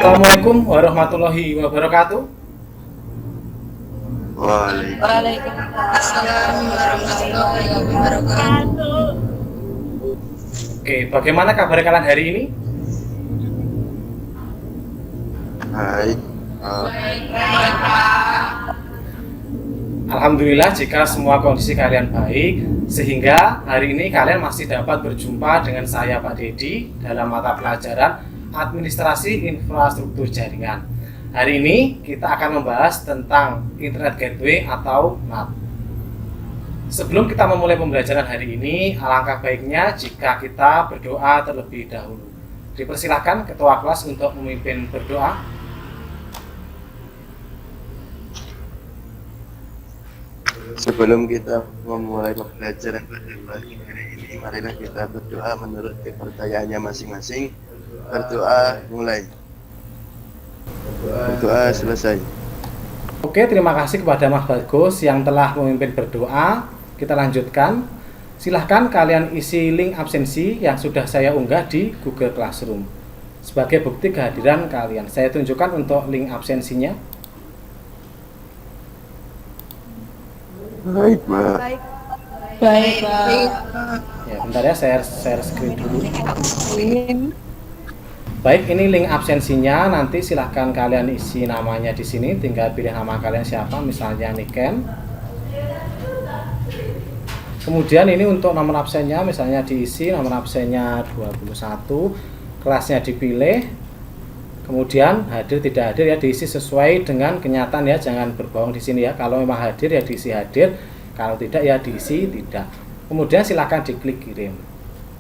Assalamualaikum warahmatullahi wabarakatuh. Waalaikumsalam warahmatullahi wabarakatuh. Oke, bagaimana kabar kalian hari ini? Baik. Alhamdulillah jika semua kondisi kalian baik, sehingga hari ini kalian masih dapat berjumpa dengan saya Pak Dedi dalam mata pelajaran Administrasi Infrastruktur Jaringan. Hari ini kita akan membahas tentang Internet Gateway atau NAT. Sebelum kita memulai pembelajaran hari ini, alangkah baiknya jika kita berdoa terlebih dahulu. Dipersilahkan Ketua kelas untuk memimpin berdoa. Sebelum kita memulai pembelajaran pada pagi hari ini, marilah kita berdoa menurut kepercayaannya masing-masing. Berdoa mulai. Berdoa selesai. Oke, terima kasih kepada Mas Bagus yang telah memimpin berdoa. Kita lanjutkan. Silahkan kalian isi link absensi yang sudah saya unggah di Google Classroom. Sebagai bukti kehadiran kalian, saya tunjukkan untuk link absensinya. Baik, Pak. Baik. Ya, bentar ya, saya share screen dulu. Baik, ini link absensinya. Nanti silahkan kalian isi namanya di sini. Tinggal pilih nama kalian siapa, misalnya Niken. Kemudian ini untuk nomor absennya, misalnya diisi nomor absennya 21, kelasnya dipilih. Kemudian hadir tidak hadir ya diisi sesuai dengan kenyataan ya, jangan berbohong di sini ya. Kalau memang hadir ya diisi hadir, kalau tidak ya diisi tidak. Kemudian silahkan diklik kirim.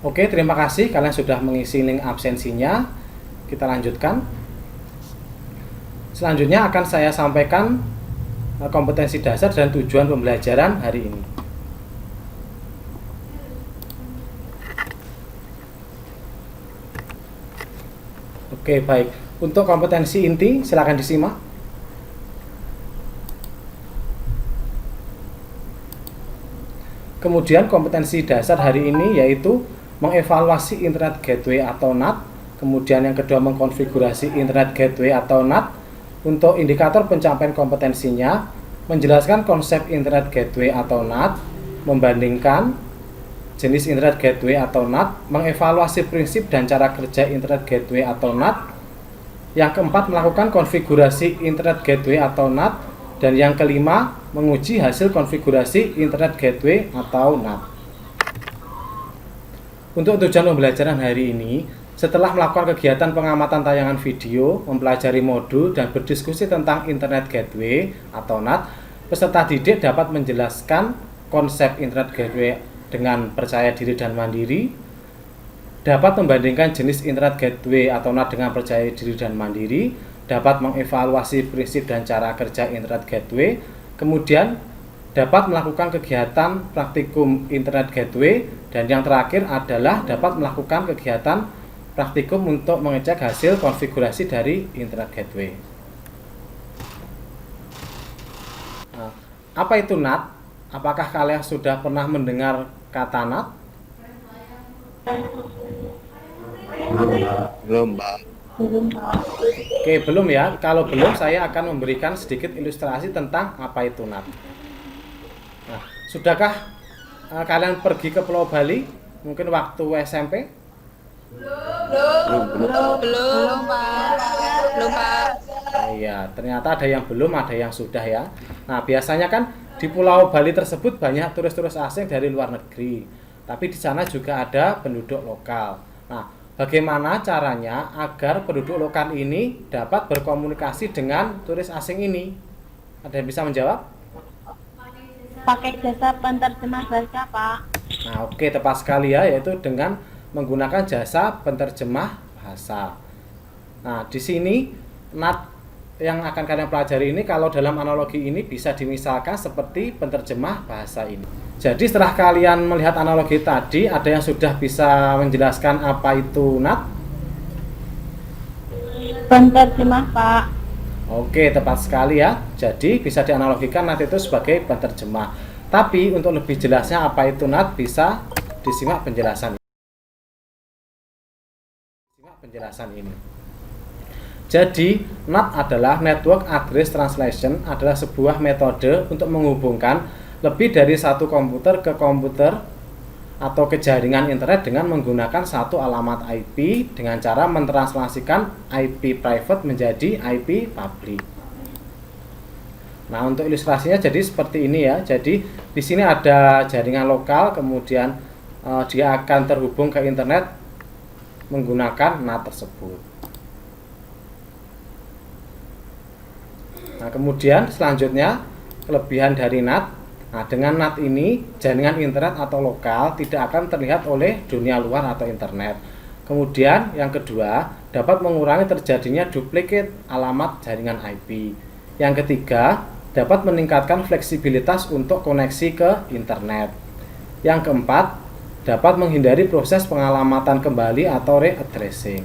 Oke, terima kasih kalian sudah mengisi link absensinya. Kita lanjutkan. Selanjutnya akan saya sampaikan kompetensi dasar dan tujuan pembelajaran hari ini. Oke, baik. Untuk kompetensi inti, silakan disimak. Kemudian kompetensi dasar hari ini yaitu mengevaluasi Internet Gateway atau NAT. Kemudian yang kedua mengkonfigurasi Internet Gateway atau NAT. Untuk indikator pencapaian kompetensinya, menjelaskan konsep Internet Gateway atau NAT, membandingkan jenis Internet Gateway atau NAT, mengevaluasi prinsip dan cara kerja Internet Gateway atau NAT. Yang keempat, melakukan konfigurasi Internet Gateway atau NAT. Dan yang kelima, menguji hasil konfigurasi Internet Gateway atau NAT. Untuk tujuan pembelajaran hari ini, setelah melakukan kegiatan pengamatan tayangan video, mempelajari modul, dan berdiskusi tentang Internet Gateway atau NAT, peserta didik dapat menjelaskan konsep Internet Gateway dengan percaya diri dan mandiri, dapat membandingkan jenis Internet Gateway atau NAT dengan percaya diri dan mandiri, dapat mengevaluasi prinsip dan cara kerja Internet Gateway, kemudian dapat melakukan kegiatan praktikum Internet Gateway, dan yang terakhir adalah dapat melakukan kegiatan praktikum untuk mengecek hasil konfigurasi dari Internet Gateway. Nah, apa itu NAT? Apakah kalian sudah pernah mendengar kata NAT? Belum, Pak. Oke, belum ya. Kalau belum, saya akan memberikan sedikit ilustrasi tentang apa itu NAT. Nah, sudahkah kalian pergi ke Pulau Bali? Mungkin waktu SMP? Belum, Pak. Iya, ternyata ada yang belum, ada yang sudah ya. Nah, biasanya kan di Pulau Bali tersebut banyak turis-turis asing dari luar negeri. Tapi di sana juga ada penduduk lokal. Nah, bagaimana caranya agar penduduk lokal ini dapat berkomunikasi dengan turis asing ini? Ada yang bisa menjawab? Pakai jasa penerjemah bahasa, Pak. Nah, oke, tepat sekali ya, yaitu dengan menggunakan jasa penerjemah bahasa. Nah, di sini NAT yang akan kalian pelajari ini kalau dalam analogi ini bisa dimisalkan seperti penerjemah bahasa ini. Jadi setelah kalian melihat analogi tadi, ada yang sudah bisa menjelaskan apa itu NAT? Penerjemah, Pak. Oke, tepat sekali ya. Jadi bisa dianalogikan NAT itu sebagai penerjemah. Tapi untuk lebih jelasnya apa itu NAT bisa disimak penjelasan ini. Jadi, NAT adalah Network Address Translation, adalah sebuah metode untuk menghubungkan lebih dari satu komputer ke komputer atau ke jaringan internet dengan menggunakan satu alamat IP dengan cara mentranslasikan IP private menjadi IP public. Nah, untuk ilustrasinya jadi seperti ini ya. Jadi, di sini ada jaringan lokal, kemudian dia akan terhubung ke internet menggunakan NAT tersebut. Nah, kemudian selanjutnya kelebihan dari NAT. Nah, dengan NAT ini jaringan internet atau lokal tidak akan terlihat oleh dunia luar atau internet. Kemudian yang kedua, dapat mengurangi terjadinya duplicate alamat jaringan IP. Yang ketiga, dapat meningkatkan fleksibilitas untuk koneksi ke internet. Yang keempat, dapat menghindari proses pengalamatan kembali atau readdressing.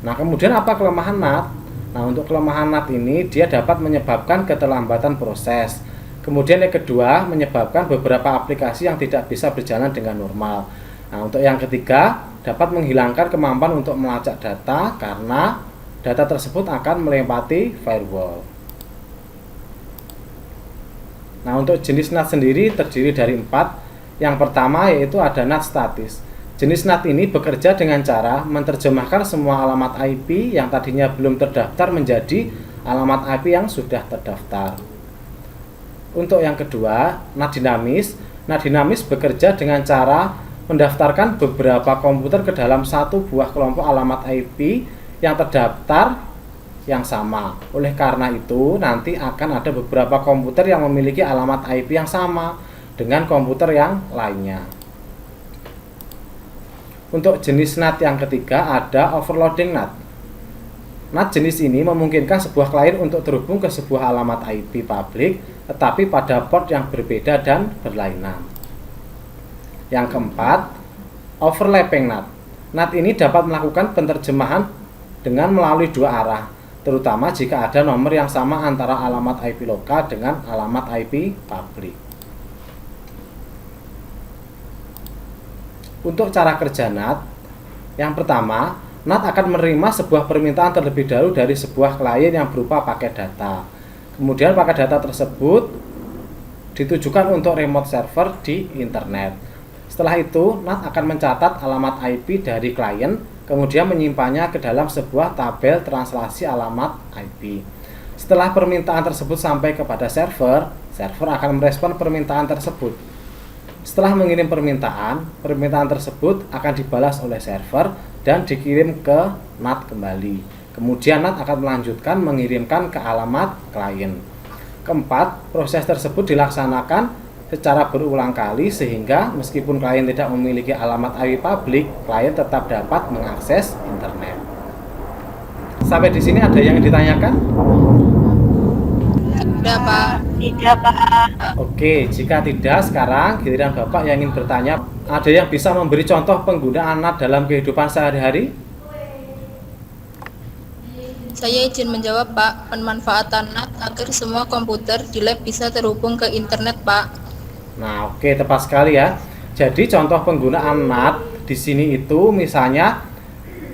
Nah, kemudian apa kelemahan NAT? Nah, untuk kelemahan NAT ini dia dapat menyebabkan keterlambatan proses. Kemudian yang kedua, menyebabkan beberapa aplikasi yang tidak bisa berjalan dengan normal. Nah, untuk yang ketiga, dapat menghilangkan kemampuan untuk melacak data karena data tersebut akan melewati firewall. Nah, untuk jenis NAT sendiri terdiri dari 4. Yang pertama yaitu ada NAT statis. Jenis NAT ini bekerja dengan cara menerjemahkan semua alamat IP yang tadinya belum terdaftar menjadi alamat IP yang sudah terdaftar. Untuk yang kedua, NAT dinamis. NAT dinamis bekerja dengan cara mendaftarkan beberapa komputer ke dalam satu buah kelompok alamat IP yang terdaftar yang sama. Oleh karena itu, nanti akan ada beberapa komputer yang memiliki alamat IP yang sama dengan komputer yang lainnya. Untuk jenis NAT yang ketiga ada overloading NAT. NAT jenis ini memungkinkan sebuah klien untuk terhubung ke sebuah alamat IP publik tetapi pada port yang berbeda dan berlainan. Yang keempat, overlapping NAT. NAT ini dapat melakukan penerjemahan dengan melalui dua arah, terutama jika ada nomor yang sama antara alamat IP lokal dengan alamat IP publik. Untuk cara kerja NAT, yang pertama, NAT akan menerima sebuah permintaan terlebih dahulu dari sebuah klien yang berupa paket data. Kemudian paket data tersebut ditujukan untuk remote server di internet. Setelah itu, NAT akan mencatat alamat IP dari klien, kemudian menyimpannya ke dalam sebuah tabel translasi alamat IP. Setelah permintaan tersebut sampai kepada server akan merespon permintaan tersebut. Setelah mengirim permintaan tersebut akan dibalas oleh server dan dikirim ke NAT kembali. Kemudian NAT akan melanjutkan mengirimkan ke alamat klien. Keempat, proses tersebut dilaksanakan secara berulang kali sehingga meskipun klien tidak memiliki alamat IP publik, klien tetap dapat mengakses internet. Sampai di sini ada yang ditanyakan? Ada, Pak. Tidak, Pak. Oke, jika tidak, sekarang giliran Bapak yang ingin bertanya. Ada yang bisa memberi contoh penggunaan NAT dalam kehidupan sehari-hari? Saya izin menjawab, Pak. Pemanfaatan NAT agar semua komputer di lab bisa terhubung ke internet, Pak. Nah, oke, tepat sekali ya. Jadi contoh penggunaan NAT di sini itu misalnya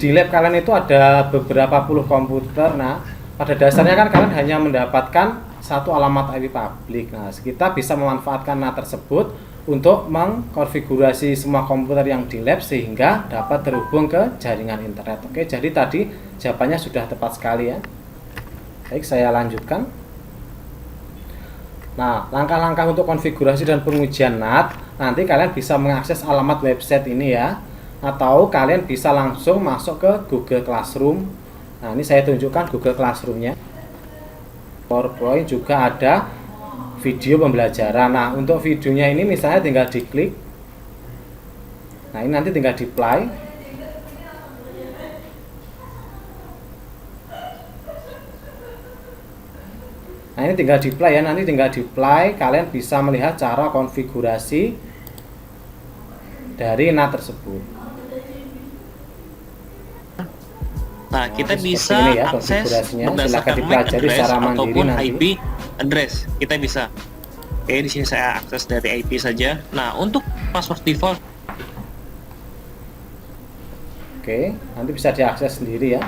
di lab kalian itu ada beberapa puluh komputer. Nah, pada dasarnya kan kalian hanya mendapatkan satu alamat IP publik. Nah, kita bisa memanfaatkan NAT tersebut untuk mengkonfigurasi semua komputer yang di lab sehingga dapat terhubung ke jaringan internet. Oke, jadi tadi jawabannya sudah tepat sekali ya. Baik, saya lanjutkan. Nah, langkah-langkah untuk konfigurasi dan pengujian NAT, nanti kalian bisa mengakses alamat website ini ya, atau kalian bisa langsung masuk ke Google Classroom. Nah, ini saya tunjukkan Google Classroom-nya. PowerPoint juga ada video pembelajaran. Nah, untuk videonya ini misalnya tinggal diklik. Nah, ini nanti tinggal di play. Nah, ini tinggal di play ya, nanti tinggal di play. Kalian bisa melihat cara konfigurasi dari NAT tersebut. Nah, kita seperti bisa ini ya, akses konfigurasinya. Silakan berdasarkan MAC dipelajari address secara mandiri ataupun nanti. IP address. Kita bisa. Oke, di sini saya akses dari IP saja. Nah, untuk password default. Oke, nanti bisa diakses sendiri ya.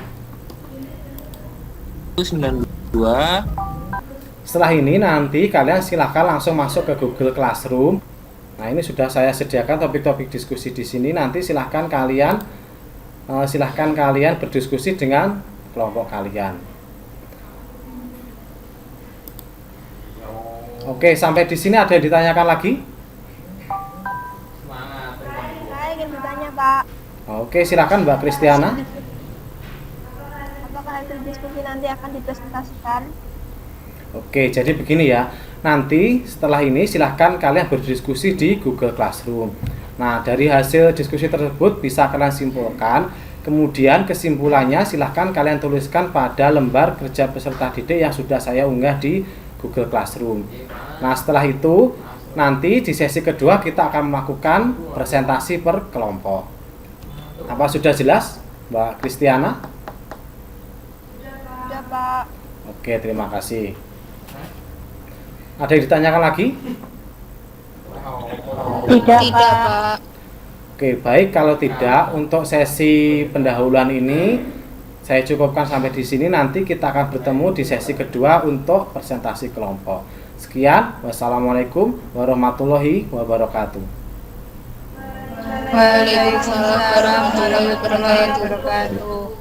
192. Setelah ini nanti kalian silahkan langsung masuk ke Google Classroom. Nah, ini sudah saya sediakan topik-topik diskusi di sini. Nanti silahkan kalian berdiskusi dengan kelompok kalian. Oke, sampai di sini ada yang ditanyakan lagi? Saya ingin bertanya, Pak. Oke, silahkan Mbak Kristiana. Apakah hasil diskusi nanti akan dipresentasikan? Oke, jadi begini ya. Nanti setelah ini silahkan kalian berdiskusi di Google Classroom. Nah, dari hasil diskusi tersebut bisa kalian simpulkan. Kemudian kesimpulannya silahkan kalian tuliskan pada lembar kerja peserta didik yang sudah saya unggah di Google Classroom. Nah, setelah itu nanti di sesi kedua kita akan melakukan presentasi per kelompok. Apa sudah jelas, Mbak Kristiana? Sudah, Pak. Oke, terima kasih. Ada yang ditanyakan lagi? Tidak, Tidak, Pak. Pak. Oke, baik. Kalau tidak, untuk sesi pendahuluan ini saya cukupkan sampai di sini. Nanti kita akan bertemu di sesi kedua untuk presentasi kelompok. Sekian. Wassalamualaikum warahmatullahi wabarakatuh. Waalaikumsalam warahmatullahi wabarakatuh.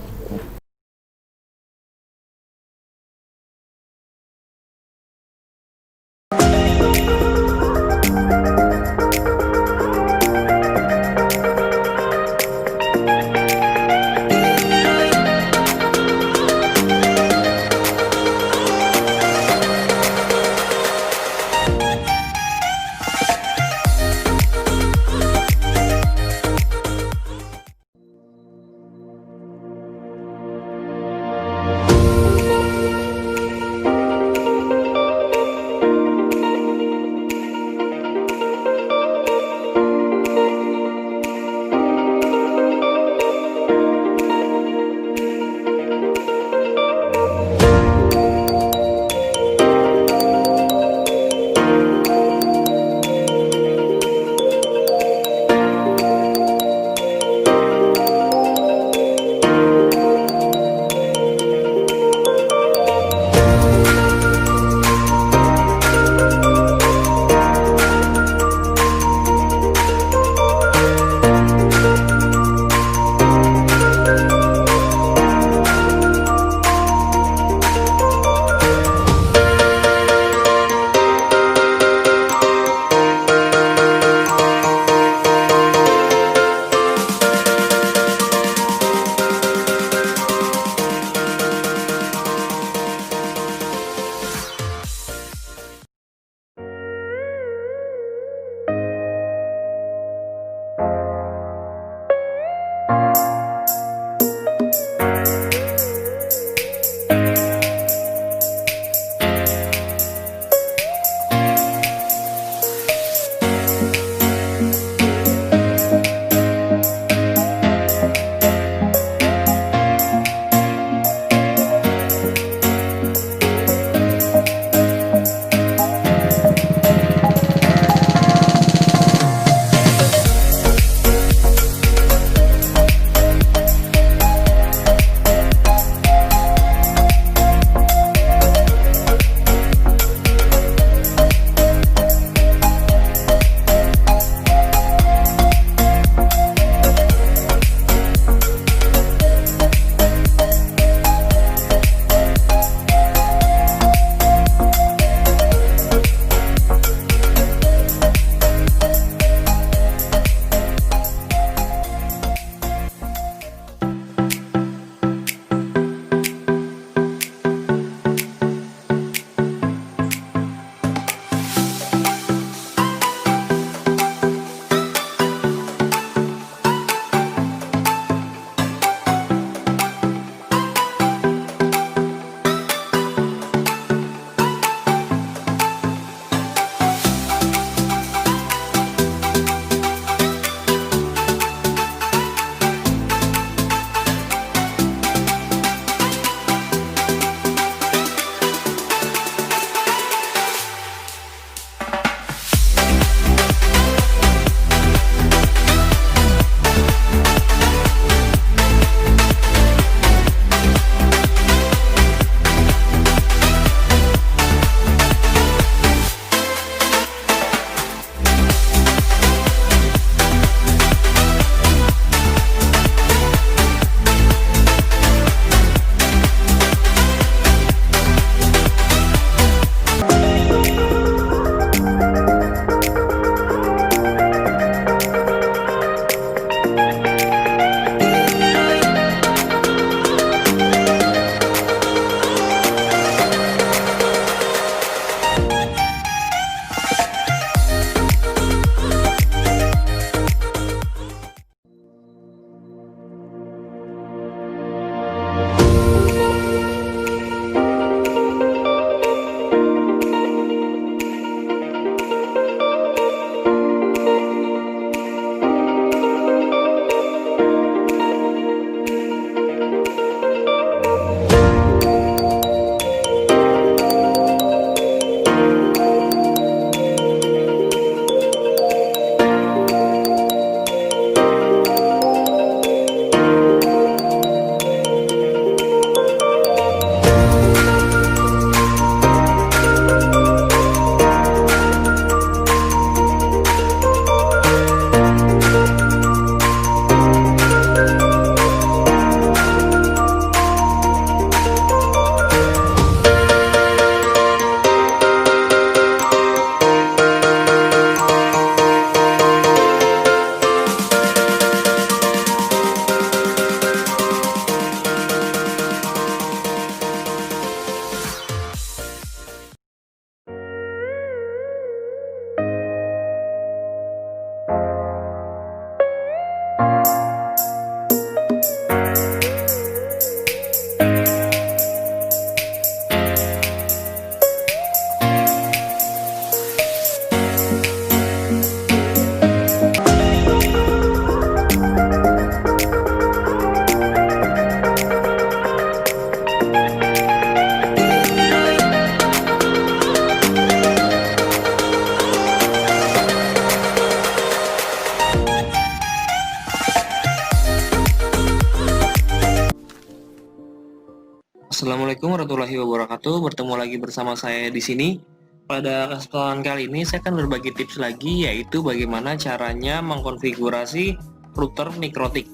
Assalamualaikum warahmatullahi wabarakatuh. Bertemu lagi bersama saya di sini. Pada kesempatan kali ini saya akan berbagi tips lagi, yaitu bagaimana caranya mengkonfigurasi router Mikrotik.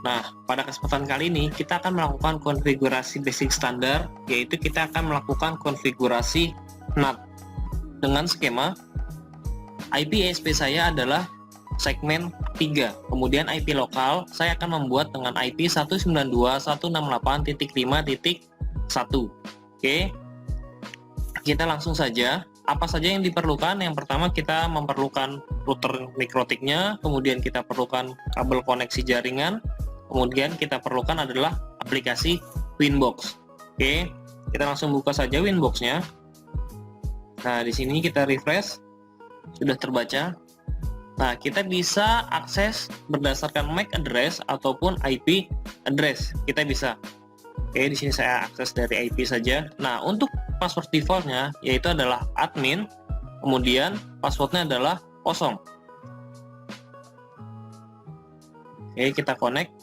Nah, pada kesempatan kali ini kita akan melakukan konfigurasi basic standar, yaitu kita akan melakukan konfigurasi NAT dengan skema IP ISP saya adalah segmen 3, kemudian IP lokal saya akan membuat dengan IP 192.168.5.1. Oke, kita langsung saja. Apa saja yang diperlukan? Yang pertama kita memerlukan router Mikrotiknya, kemudian kita perlukan kabel koneksi jaringan, kemudian kita perlukan adalah aplikasi Winbox. Oke, kita langsung buka saja Winboxnya. Nah, di sini kita refresh, sudah terbaca. Nah, kita bisa akses berdasarkan MAC address ataupun IP address. Kita bisa. Oke, di sini saya akses dari IP saja. Nah, untuk password defaultnya yaitu adalah admin, kemudian passwordnya adalah kosong. Oke, kita connect.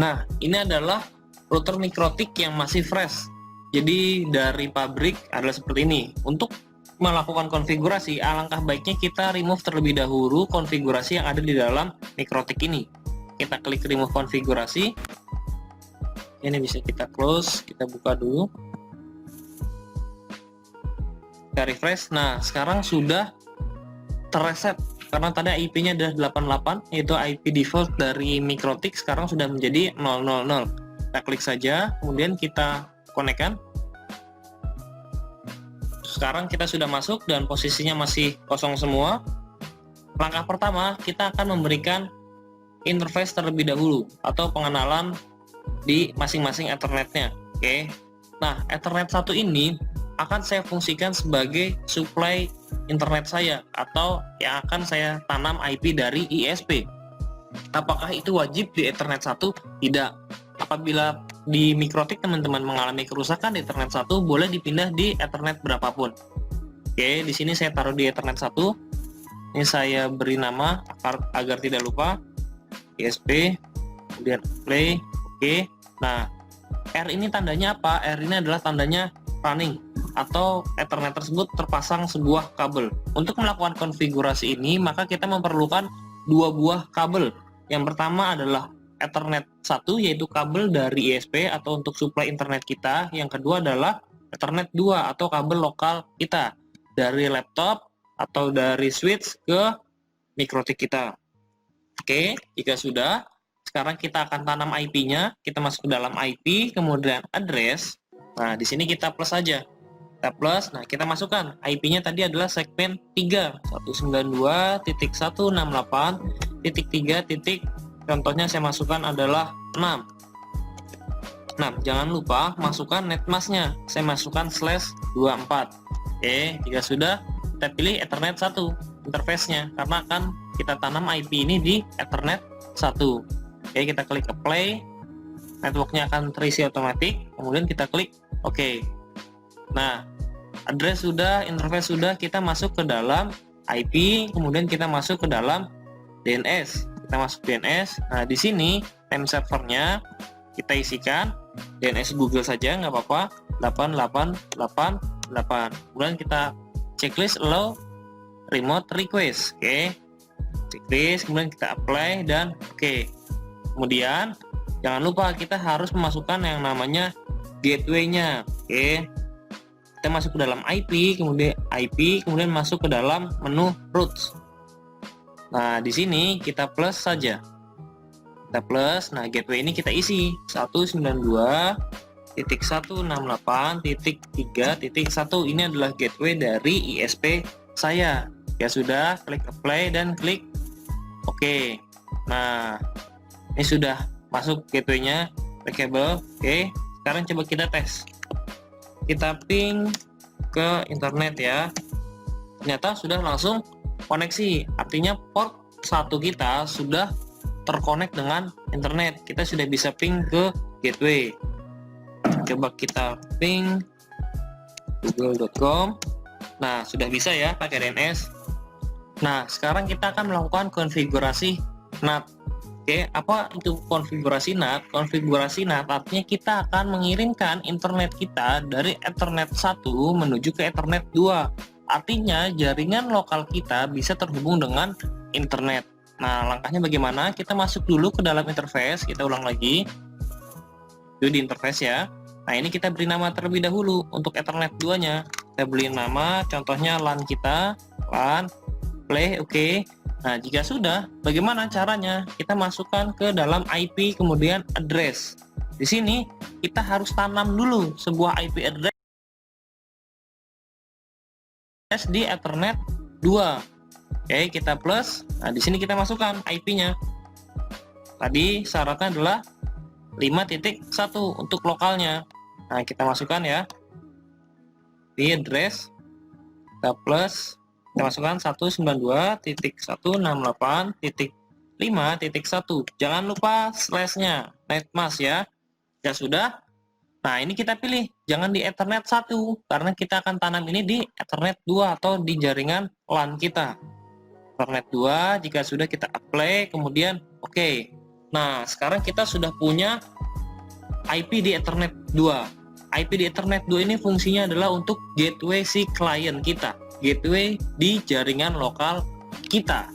Nah, ini adalah router Mikrotik yang masih fresh. Jadi dari pabrik adalah seperti ini. Untuk melakukan konfigurasi, alangkah baiknya kita remove terlebih dahulu konfigurasi yang ada di dalam Mikrotik ini. Kita klik remove konfigurasi. Ini bisa kita close, kita buka dulu. Kita refresh. Nah, sekarang sudah terreset karena tadi IP-nya adalah 88, yaitu IP default dari Mikrotik, sekarang sudah menjadi 000. Kita klik saja, kemudian kita connect-kan. Sekarang kita sudah masuk dan posisinya masih kosong semua. Langkah pertama, kita akan memberikan interface terlebih dahulu atau pengenalan di masing-masing Ethernetnya. Oke. Nah, Ethernet 1 ini akan saya fungsikan sebagai supply internet saya atau yang akan saya tanam IP dari ISP. Apakah itu wajib di Ethernet 1? Tidak. Apabila di Mikrotik teman-teman mengalami kerusakan di Ethernet 1, boleh dipindah di Ethernet berapapun. Oke, di sini saya taruh di Ethernet 1. Ini saya beri nama agar tidak lupa. ISP, kemudian play. Oke. Nah, R ini tandanya apa? R ini adalah tandanya running atau Ethernet tersebut terpasang sebuah kabel. Untuk melakukan konfigurasi ini, maka kita memerlukan dua buah kabel. Yang pertama adalah Ethernet 1, yaitu kabel dari ISP atau untuk supply internet kita. Yang kedua adalah Ethernet 2 atau kabel lokal kita dari laptop atau dari switch ke Mikrotik kita. Oke, jika sudah, sekarang kita akan tanam IP-nya. Kita masuk ke dalam IP, kemudian address. Nah, di sini kita plus saja. Kita plus, nah kita masukkan IP-nya tadi adalah segmen 3, 192.168.3. Contohnya saya masukkan adalah 6. Nah, jangan lupa masukkan netmasknya. Saya masukkan /24. Oke, jika sudah, kita pilih Ethernet 1 interface-nya karena akan kita tanam IP ini di Ethernet 1. Oke, kita klik apply. Networknya akan terisi otomatis. Kemudian kita klik OK. Nah, address sudah, interface sudah, kita masuk ke dalam IP, kemudian kita masuk ke dalam DNS. Kita masuk DNS. Nah, di sini name servernya kita isikan DNS Google saja, nggak apa-apa, 8888. Kemudian kita checklist allow remote request. Oke, checklist, kemudian kita apply dan oke. Kemudian jangan lupa kita harus memasukkan yang namanya gateway-nya. Oke, kita masuk ke dalam IP, kemudian masuk ke dalam menu routes. Nah, di sini kita plus saja. Kita plus, nah gateway ini kita isi 192.168.3.1. Ini adalah gateway dari ISP saya. Ya sudah, klik apply dan klik OK. Nah, ini sudah masuk gateway-nya, clickable. Oke, sekarang coba kita tes. Kita ping ke internet ya. Ternyata sudah langsung koneksi, artinya port 1 kita sudah terkonek dengan internet. Kita sudah bisa ping ke gateway. Coba kita ping google.com. Nah, sudah bisa ya pakai DNS. Nah, sekarang kita akan melakukan konfigurasi NAT. Oke, apa itu konfigurasi NAT? Konfigurasi NAT artinya kita akan mengirimkan internet kita dari Ethernet 1 menuju ke Ethernet 2. Artinya jaringan lokal kita bisa terhubung dengan internet. Nah, langkahnya bagaimana? Kita masuk dulu ke dalam interface, kita ulang lagi. Itu di interface ya. Nah, ini kita beri nama terlebih dahulu untuk Ethernet 2-nya. Kita beri nama, contohnya LAN kita, LAN, play, oke. Nah, jika sudah, bagaimana caranya? Kita masukkan ke dalam IP kemudian address. Di sini kita harus tanam dulu sebuah IP address di Ethernet 2. Oke, kita plus. Nah, di sini kita masukkan IP-nya. Tadi syaratnya adalah 5.1 untuk lokalnya. Nah, kita masukkan ya. Di address kita plus, kita masukkan 192.168.5.1. Jangan lupa slash-nya, netmask ya. Ya sudah. Nah, ini kita pilih, jangan di Ethernet 1 karena kita akan tanam ini di Ethernet 2 atau di jaringan LAN kita. Ethernet 2, jika sudah kita apply, kemudian oke. Nah, sekarang kita sudah punya IP di Ethernet 2. IP di Ethernet 2 ini fungsinya adalah untuk gateway si klien kita, gateway di jaringan lokal kita.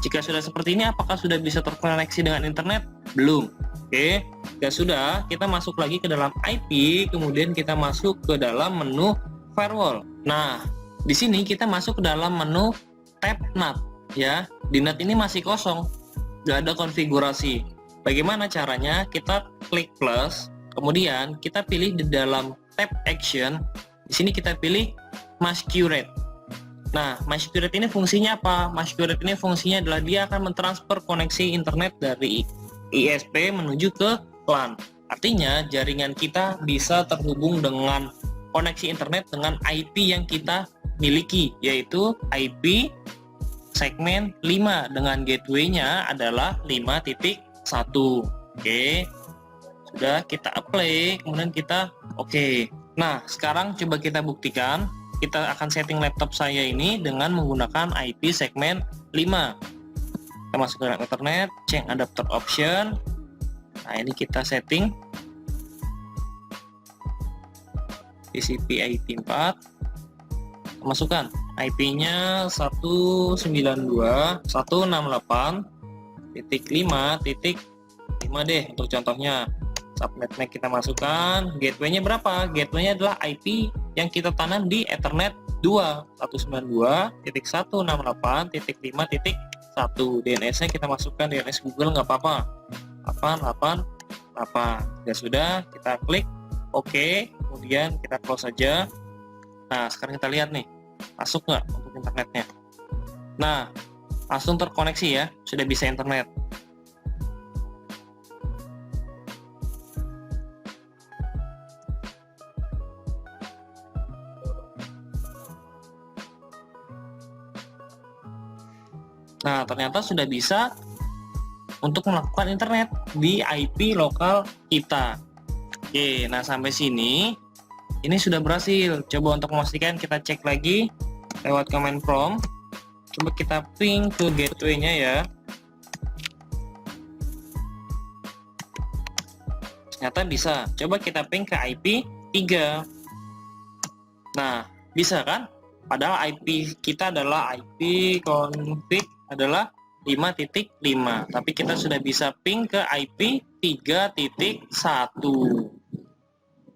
Jika sudah seperti ini, apakah sudah bisa terkoneksi dengan internet? Belum. Oke, jika sudah, kita masuk lagi ke dalam IP, kemudian kita masuk ke dalam menu firewall. Nah, di sini kita masuk ke dalam menu tab NAT ya. Di NAT ini masih kosong, nggak ada konfigurasi. Bagaimana caranya? Kita klik plus. Kemudian kita pilih di dalam tab action. Di sini kita pilih masquerade. Nah, masquerade ini fungsinya apa? Masquerade ini fungsinya adalah dia akan mentransfer koneksi internet dari ISP menuju ke LAN. Artinya jaringan kita bisa terhubung dengan koneksi internet dengan IP yang kita miliki, yaitu IP segmen 5 dengan gateway-nya adalah 5.1. Oke. Sudah, kita apply, kemudian kita oke. Nah, sekarang coba kita buktikan. Kita akan setting laptop saya ini dengan menggunakan IP segmen 5. Kita masuk ke dalam internet, change adapter option. Nah, ini kita setting TCP IP 4. Kita masukkan IP-nya 192.168.5.5 deh untuk contohnya. Subnetnya kita masukkan, gateway-nya berapa? Gateway-nya adalah IP yang kita tanam di Ethernet 2, 192.168.5.1. DNS-nya kita masukkan DNS Google, nggak apa-apa, 888. Ya sudah, kita klik OK, kemudian kita close saja. Nah, sekarang kita lihat nih, masuk nggak untuk internetnya? Nah, langsung terkoneksi ya, sudah bisa internet. Nah, ternyata sudah bisa untuk melakukan internet di IP lokal kita. Oke, nah sampai sini ini sudah berhasil. Coba untuk memastikan kita cek lagi lewat command prompt. Coba kita ping ke gateway-nya ya. Ternyata bisa. Coba kita ping ke IP 3. Nah, bisa kan? Padahal IP kita adalah IP config adalah 5.5, tapi kita sudah bisa ping ke IP 3.1.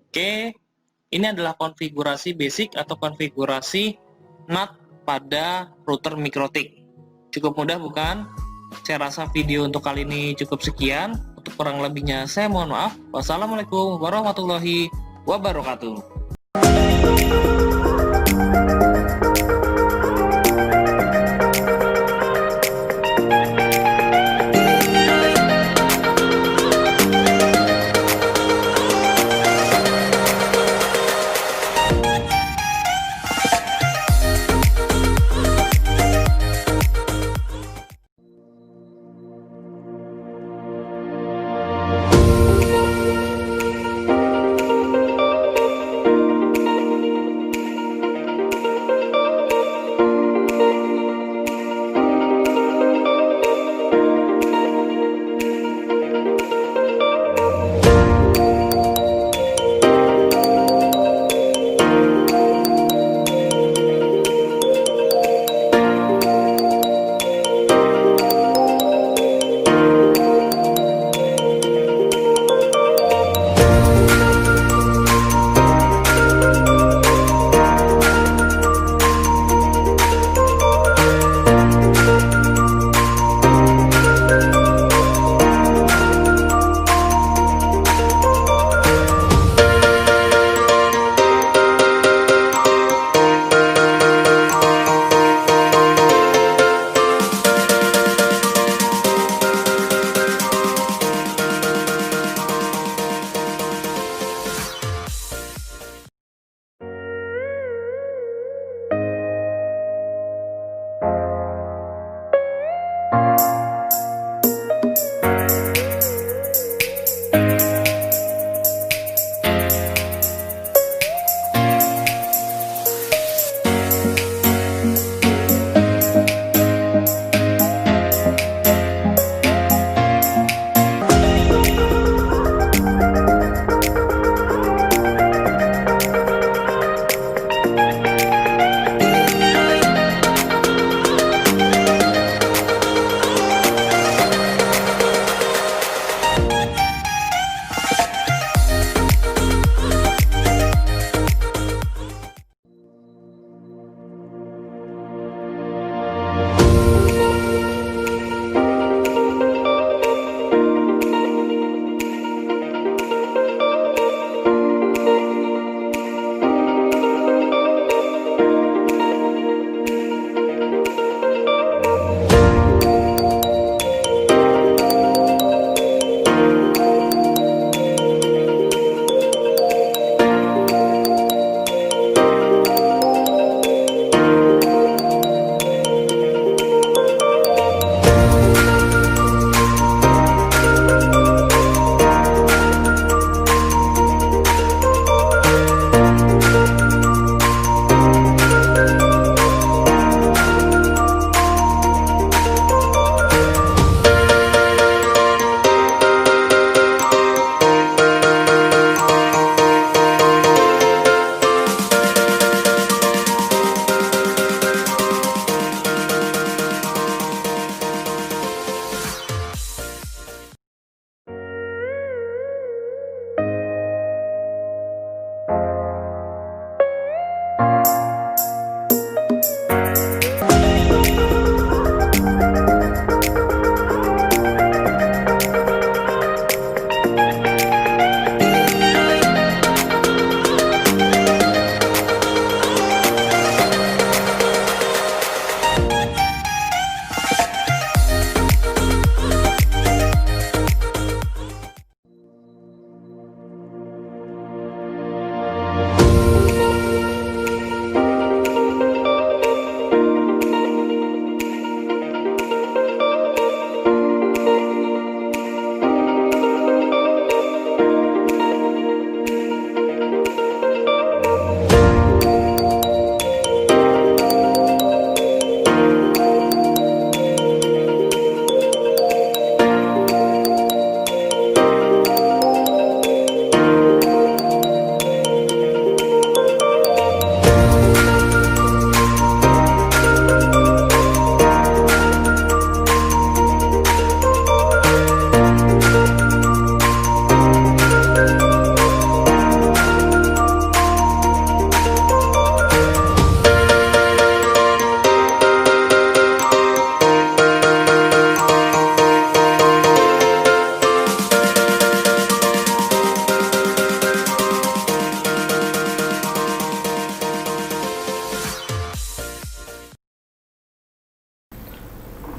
Oke, ini adalah konfigurasi basic atau konfigurasi NAT pada router MikroTik. Cukup mudah bukan? Saya rasa video untuk kali ini cukup sekian. Untuk kurang lebihnya saya mohon maaf. Wassalamualaikum warahmatullahi wabarakatuh.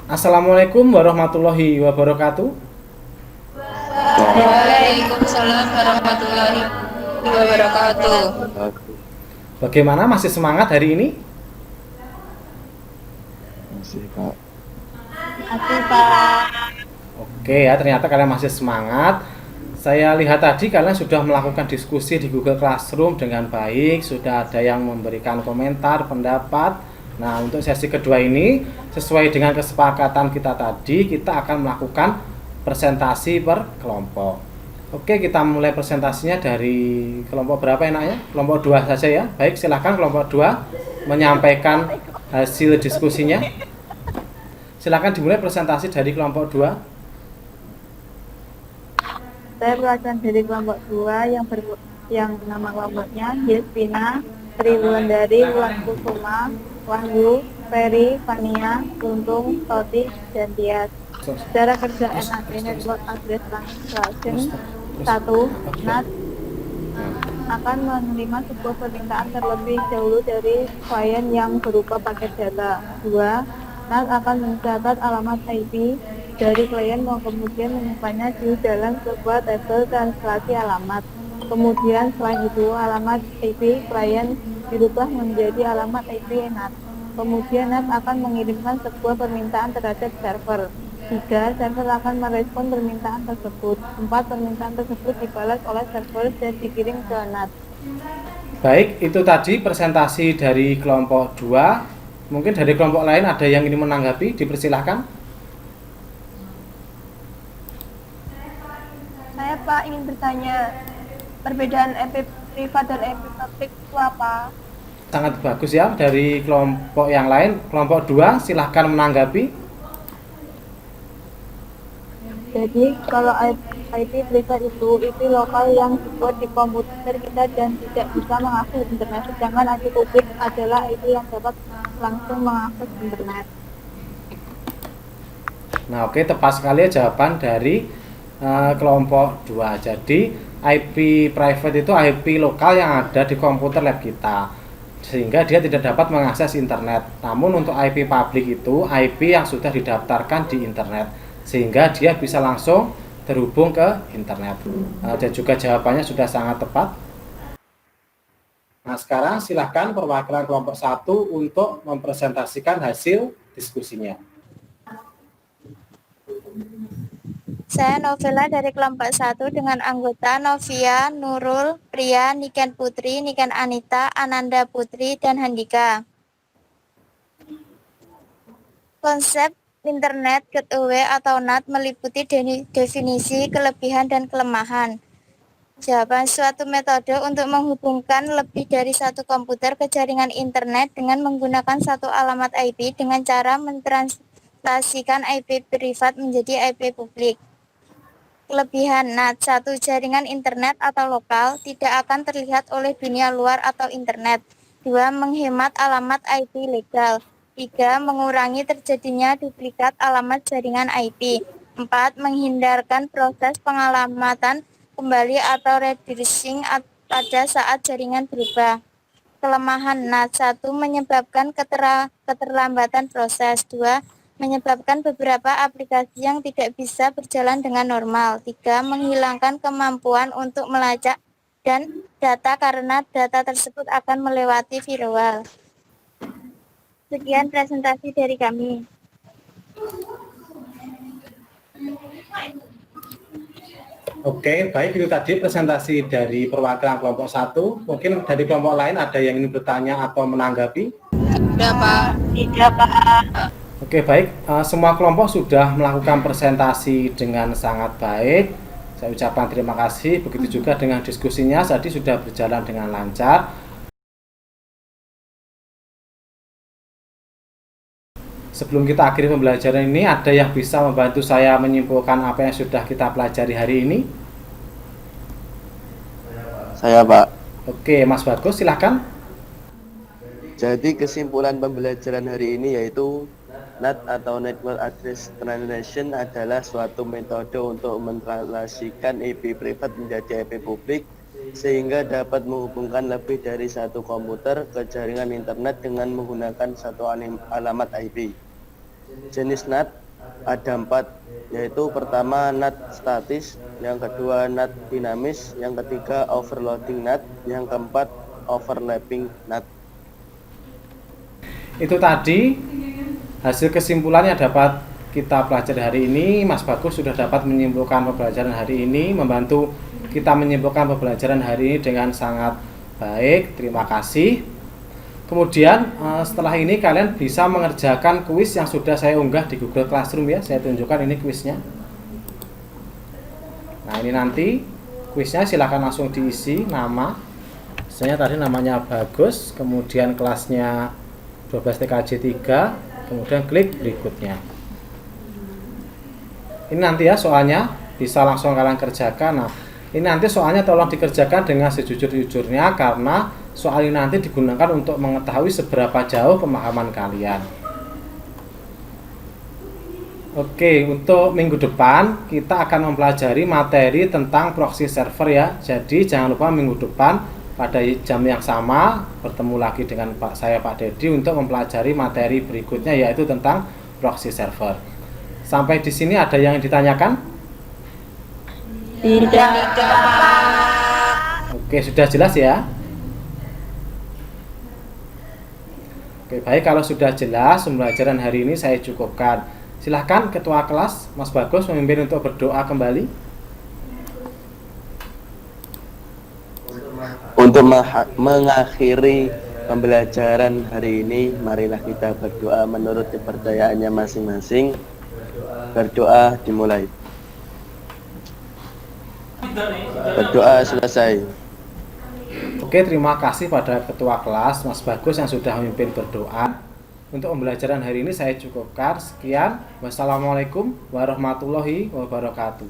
Assalamualaikum warahmatullahi wabarakatuh. Waalaikumsalam warahmatullahi wabarakatuh. Bagaimana, masih semangat hari ini? Masih Pak. Masih Pak. Oke ya, ternyata kalian masih semangat. Saya lihat tadi kalian sudah melakukan diskusi di Google Classroom dengan baik, sudah ada yang memberikan komentar, pendapat. Nah, untuk sesi kedua ini, sesuai dengan kesepakatan kita tadi, kita akan melakukan presentasi per kelompok. Oke, kita mulai presentasinya dari kelompok berapa enaknya? Kelompok 2 saja ya. Baik, silahkan kelompok 2 menyampaikan hasil diskusinya. Silahkan dimulai presentasi dari kelompok 2. Saya pelajar dari kelompok 2 yang nama kelompoknya Yelvina, Tri Wulandari, Wulan Kusuma, Wahyu, Ferry, Fania, Untung, Toti, dan Tias. Cara kerja NAT Network Address Translation 1. NAT akan menerima sebuah permintaan terlebih dahulu dari klien yang berupa paket data. 2. NAT akan mencatat alamat IP dari klien mau kemudian menyimpannya di dalam sebuah tabel translasi alamat. Kemudian selain itu alamat IP klien dirubah menjadi alamat IP NAT. Kemudian NAT akan mengirimkan sebuah permintaan terhadap server. 3. Server akan merespon permintaan tersebut. 4. Permintaan tersebut dibalas oleh server dan dikirim ke NAT. Baik, itu tadi presentasi dari kelompok 2. Mungkin dari kelompok lain ada yang ingin menanggapi, dipersilahkan. Saya Pak ingin bertanya, perbedaan IP privat dan IP publik itu apa? Sangat bagus ya dari kelompok yang lain. Kelompok 2 silahkan menanggapi. Jadi kalau IP privat itu IP lokal yang dibuat di komputer kita dan tidak bisa mengakses internet, sedangkan IP publik adalah IP yang dapat langsung mengakses internet. Nah, oke, tepat sekali ya jawaban dari kelompok 2. Jadi IP private itu IP lokal yang ada di komputer lab kita, sehingga dia tidak dapat mengakses internet. Namun untuk IP public itu IP yang sudah didaftarkan di internet, sehingga dia bisa langsung terhubung ke internet. Dan juga jawabannya sudah sangat tepat. Nah, sekarang silahkan perwakilan kelompok 1 untuk mempresentasikan hasil diskusinya. Saya Novela dari kelompok 1 dengan anggota Novia, Nurul, Pria, Niken Putri, Niken Anita, Ananda Putri, dan Handika. Konsep Internet Gateway atau NAT meliputi definisi, kelebihan, dan kelemahan. Jawaban suatu metode untuk menghubungkan lebih dari satu komputer ke jaringan internet dengan menggunakan satu alamat IP dengan cara mentranslasikan IP privat menjadi IP publik. Kelebihan NAT: 1. Jaringan internet atau lokal tidak akan terlihat oleh dunia luar atau internet. 2. Menghemat alamat IP legal. 3. Mengurangi terjadinya duplikat alamat jaringan IP. 4. Menghindarkan proses pengalamatan kembali atau redirecing pada saat jaringan berubah. Kelemahan NAT: 1. Menyebabkan keterlambatan proses. 2. Menyebabkan beberapa aplikasi yang tidak bisa berjalan dengan normal. 3. Menghilangkan kemampuan untuk melacak dan data karena data tersebut akan melewati firewall. Sekian presentasi dari kami. Oke, baik, itu tadi presentasi dari perwakilan kelompok 1. Mungkin dari kelompok lain ada yang ingin bertanya atau menanggapi? Tidak, Pak. Tidak Pak. Oke, baik. Semua kelompok sudah melakukan presentasi dengan sangat baik. Saya ucapkan terima kasih. Begitu juga dengan diskusinya, tadi sudah berjalan dengan lancar. Sebelum kita akhiri pembelajaran ini, ada yang bisa membantu saya menyimpulkan apa yang sudah kita pelajari hari ini? Saya Pak. Oke, Mas Bagus, silahkan. Jadi kesimpulan pembelajaran hari ini yaitu NAT atau Network Address Translation adalah suatu metode untuk mentranslasikan IP privat menjadi IP publik sehingga dapat menghubungkan lebih dari satu komputer ke jaringan internet dengan menggunakan satu alamat IP. Jenis NAT ada 4, yaitu pertama NAT statis, yang kedua NAT dinamis, yang ketiga overloading NAT, yang keempat overlapping NAT. Itu tadi hasil kesimpulannya dapat kita pelajari hari ini. Mas Bagus sudah dapat menyimpulkan pembelajaran hari ini, membantu kita menyimpulkan pembelajaran hari ini dengan sangat baik. Terima kasih. Kemudian setelah ini kalian bisa mengerjakan kuis yang sudah saya unggah di Google Classroom ya. Saya tunjukkan ini kuisnya. Nah, ini nanti kuisnya silahkan langsung diisi nama. Misalnya tadi namanya Bagus, kemudian kelasnya 12 TKJ 3, kemudian klik berikutnya. Ini nanti ya soalnya bisa langsung kalian kerjakan. Nah, ini nanti soalnya tolong dikerjakan dengan sejujur-jujurnya karena soal ini nanti digunakan untuk mengetahui seberapa jauh pemahaman kalian. Oke, untuk minggu depan kita akan mempelajari materi tentang proxy server ya. Jadi jangan lupa minggu depan pada jam yang sama bertemu lagi dengan Pak Dedi untuk mempelajari materi berikutnya yaitu tentang proxy server. Sampai di sini ada yang ditanyakan? Tidak. Oke, sudah jelas ya? Oke, baik, kalau sudah jelas pembelajaran hari ini saya cukupkan. Silahkan Ketua Kelas, Mas Bagus memimpin untuk berdoa kembali. Untuk mengakhiri pembelajaran hari ini, marilah kita berdoa menurut kepercayaannya masing-masing. Berdoa dimulai. Berdoa selesai. Oke, terima kasih pada Ketua Kelas, Mas Bagus yang sudah memimpin berdoa. Untuk pembelajaran hari ini saya cukupkan. Sekian. Wassalamualaikum warahmatullahi wabarakatuh.